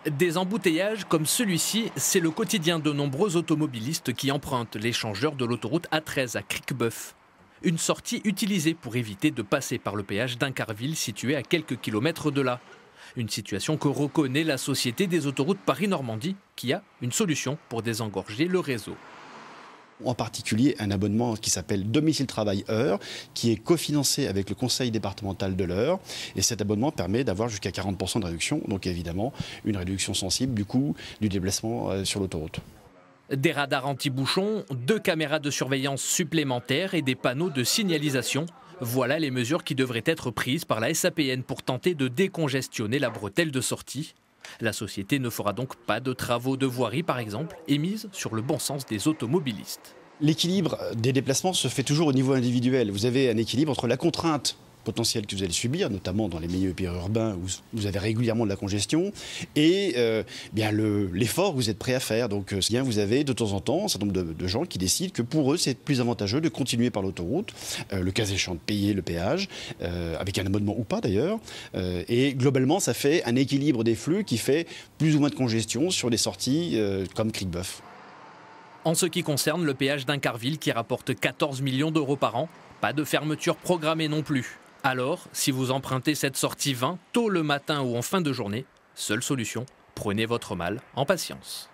Des embouteillages comme celui-ci, c'est le quotidien de nombreux automobilistes qui empruntent l'échangeur de l'autoroute A13 à Cricquebeuf. Une sortie utilisée pour éviter de passer par le péage d'Incarville situé à quelques kilomètres de là. Une situation que reconnaît la Société des autoroutes Paris-Normandie qui a une solution pour désengorger le réseau. En particulier un abonnement qui s'appelle Domicile Travail Heure, qui est cofinancé avec le conseil départemental de l'Eure. Et cet abonnement permet d'avoir jusqu'à 40% de réduction, donc évidemment une réduction sensible du coût du déplacement sur l'autoroute. Des radars anti-bouchons, 2 caméras de surveillance supplémentaires et des panneaux de signalisation. Voilà les mesures qui devraient être prises par la SAPN pour tenter de décongestionner la bretelle de sortie. La société ne fera donc pas de travaux de voirie par exemple et mise sur le bon sens des automobilistes. L'équilibre des déplacements se fait toujours au niveau individuel. Vous avez un équilibre entre la contrainte potentielle que vous allez subir, notamment dans les milieux périurbains où vous avez régulièrement de la congestion, et bien l'effort que vous êtes prêt à faire. Donc bien, vous avez de temps en temps un certain nombre de gens qui décident que pour eux c'est plus avantageux de continuer par l'autoroute, le cas échéant de payer le péage, avec un abonnement ou pas d'ailleurs, et globalement ça fait un équilibre des flux qui fait plus ou moins de congestion sur des sorties comme Cricquebeuf. En ce qui concerne le péage d'Incarville qui rapporte 14 millions d'euros par an, pas de fermeture programmée non plus. Alors, si vous empruntez cette sortie 20 tôt le matin ou en fin de journée, seule solution, prenez votre mal en patience.